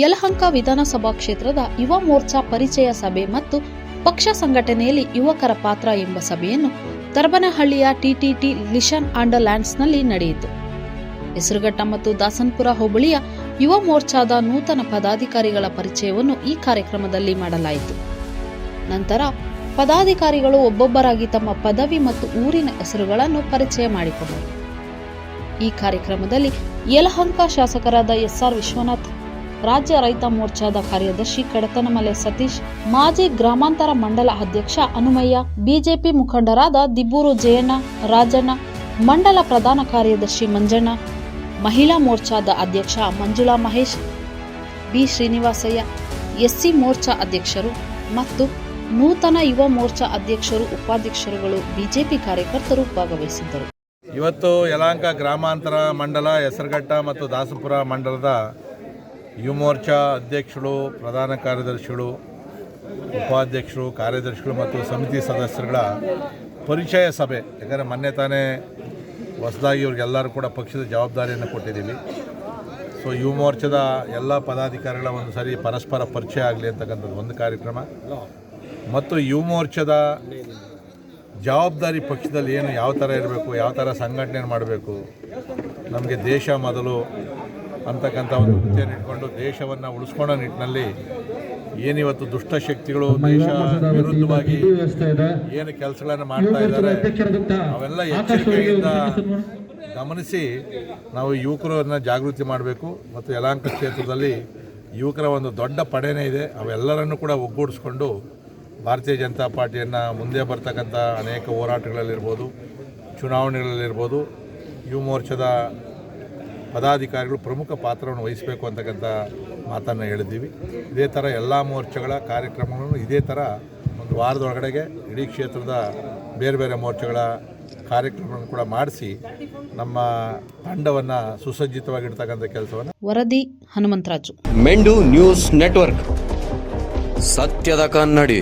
ಯಲಹಂಕ ವಿಧಾನಸಭಾ ಕ್ಷೇತ್ರದ ಯುವ ಮೋರ್ಚಾ ಪರಿಚಯ ಸಭೆ ಮತ್ತು ಪಕ್ಷ ಸಂಘಟನೆಯಲ್ಲಿ ಯುವಕರ ಪಾತ್ರ ಎಂಬ ಸಭೆಯನ್ನು ತರಬನಹಳ್ಳಿಯ ಟಿಟಿಟಿ ಲಿಷನ್ ಅಂಡರ್ ಲ್ಯಾಂಡ್ಸ್ನಲ್ಲಿ ನಡೆಯಿತು. ಹೆಸರುಘಟ್ಟ ಮತ್ತು ದಾಸನಪುರ ಹೋಬಳಿಯ ಯುವ ಮೋರ್ಚಾದ ನೂತನ ಪದಾಧಿಕಾರಿಗಳ ಪರಿಚಯವನ್ನು ಈ ಕಾರ್ಯಕ್ರಮದಲ್ಲಿ ಮಾಡಲಾಯಿತು. ನಂತರ ಪದಾಧಿಕಾರಿಗಳು ಒಬ್ಬೊಬ್ಬರಾಗಿ ತಮ್ಮ ಪದವಿ ಮತ್ತು ಊರಿನ ಹೆಸರುಗಳನ್ನು ಪರಿಚಯ ಮಾಡಿಕೊಂಡರು. ಈ ಕಾರ್ಯಕ್ರಮದಲ್ಲಿ ಯಲಹಂಕ ಶಾಸಕರಾದ ಎಸ್ಆರ್ ವಿಶ್ವನಾಥ್, ರಾಜ್ಯ ರೈತ ಮೋರ್ಚಾದ ಕಾರ್ಯದರ್ಶಿ ಕಡತನಮಲೆ ಸತೀಶ್, ಮಾಜಿ ಗ್ರಾಮಾಂತರ ಮಂಡಲ ಅಧ್ಯಕ್ಷ ಹನುಮಯ್ಯ, ಬಿಜೆಪಿ ಮುಖಂಡರಾದ ದಿಬ್ಬೂರು ಜಯಣ್ಣ, ರಾಜಣ್ಣ, ಮಂಡಲ ಪ್ರಧಾನ ಕಾರ್ಯದರ್ಶಿ ಮಂಜಣ್ಣ, ಮಹಿಳಾ ಮೋರ್ಚಾದ ಅಧ್ಯಕ್ಷ ಮಂಜುಳಾ ಮಹೇಶ್, ಬಿ ಶ್ರೀನಿವಾಸಯ್ಯ, ಎಸ್ಸಿ ಮೋರ್ಚಾ ಅಧ್ಯಕ್ಷರು ಮತ್ತು ನೂತನ ಯುವ ಮೋರ್ಚಾ ಅಧ್ಯಕ್ಷರು, ಉಪಾಧ್ಯಕ್ಷರುಗಳು, ಬಿಜೆಪಿ ಕಾರ್ಯಕರ್ತರು ಭಾಗವಹಿಸಿದ್ದರು. ಇವತ್ತು ಯಲಹಂಕ ಗ್ರಾಮಾಂತರ ಮಂಡಲ, ಹೆಸರುಘಟ್ಟ ಮತ್ತು ದಾಸಪುರ ಮಂಡಲದ ಯುವ ಮೋರ್ಚಾ ಅಧ್ಯಕ್ಷರು, ಪ್ರಧಾನ ಕಾರ್ಯದರ್ಶಿಗಳು, ಉಪಾಧ್ಯಕ್ಷರು, ಕಾರ್ಯದರ್ಶಿಗಳು ಮತ್ತು ಸಮಿತಿ ಸದಸ್ಯರುಗಳ ಪರಿಚಯ ಸಭೆ. ಯಾಕಂದರೆ ಮೊನ್ನೆ ತಾನೇ ಹೊಸದಾಗಿ ಇವ್ರಿಗೆಲ್ಲರೂ ಕೂಡ ಪಕ್ಷದ ಜವಾಬ್ದಾರಿಯನ್ನು ಕೊಟ್ಟಿದ್ದೀವಿ. ಸೊ ಯುವ ಮೋರ್ಚಾದ ಎಲ್ಲ ಪದಾಧಿಕಾರಿಗಳ ಒಂದು ಸಾರಿ ಪರಸ್ಪರ ಪರಿಚಯ ಆಗಲಿ ಅಂತಕ್ಕಂಥದ್ದು ಒಂದು ಕಾರ್ಯಕ್ರಮ. ಮತ್ತು ಯುವ ಮೋರ್ಚಾದ ಜವಾಬ್ದಾರಿ ಪಕ್ಷದಲ್ಲಿ ಏನು ಯಾವ ಥರ ಇರಬೇಕು, ಯಾವ ಥರ ಸಂಘಟನೆ ಮಾಡಬೇಕು, ನಮಗೆ ದೇಶ ಮೊದಲು ಅಂತಕ್ಕಂಥ ಒಂದು ಹುದ್ದೆಯನ್ನು ಇಟ್ಕೊಂಡು ದೇಶವನ್ನು ಉಳಿಸ್ಕೊಳ್ಳೋ ನಿಟ್ಟಿನಲ್ಲಿ ಏನಿವತ್ತು ದುಷ್ಟಶಕ್ತಿಗಳು ದೇಶ ವಿರುದ್ಧವಾಗಿ ಏನು ಕೆಲಸಗಳನ್ನು ಮಾಡ್ತಾ ಇದ್ದಾರೆ ಅವೆಲ್ಲ ಎಚ್ಚರಿಕೆಯಿಂದ ಗಮನಿಸಿ ನಾವು ಯುವಕರನ್ನು ಜಾಗೃತಿ ಮಾಡಬೇಕು. ಮತ್ತು ಯಲಹಂಕ ಕ್ಷೇತ್ರದಲ್ಲಿ ಯುವಕರ ಒಂದು ದೊಡ್ಡ ಪಡೆನೇ ಇದೆ. ಅವೆಲ್ಲರನ್ನು ಕೂಡ ಒಗ್ಗೂಡಿಸ್ಕೊಂಡು ಭಾರತೀಯ ಜನತಾ ಪಾರ್ಟಿಯನ್ನು ಮುಂದೆ ಬರ್ತಕ್ಕಂಥ ಅನೇಕ ಹೋರಾಟಗಳಲ್ಲಿರ್ಬೋದು, ಚುನಾವಣೆಗಳಲ್ಲಿರ್ಬೋದು ಯುವ ಮೋರ್ಚಾದ ಪದಾಧಿಕಾರಿಗಳು ಪ್ರಮುಖ ಪಾತ್ರವನ್ನು ವಹಿಸಬೇಕು ಅಂತಕ್ಕಂಥ ಮಾತನ್ನು ಹೇಳಿದ್ದೀವಿ. ಇದೇ ಥರ ಎಲ್ಲ ಮೋರ್ಚಾಗಳ ಕಾರ್ಯಕ್ರಮಗಳನ್ನು ಇದೇ ಥರ ಒಂದು ವಾರದೊಳಗಡೆಗೆ ಇಡೀ ಕ್ಷೇತ್ರದ ಬೇರೆ ಬೇರೆ ಮೋರ್ಚಾಗಳ ಕಾರ್ಯಕ್ರಮಗಳನ್ನು ಕೂಡ ಮಾಡಿಸಿ ನಮ್ಮ ತಂಡವನ್ನು ಸುಸಜ್ಜಿತವಾಗಿಡ್ತಕ್ಕಂಥ ಕೆಲಸವನ್ನು. ವರದಿ ಹನುಮಂತರಾಜು, ಮೆಂಡು ನ್ಯೂಸ್ ನೆಟ್ವರ್ಕ್, ಸತ್ಯದ ಕನ್ನಡಿ.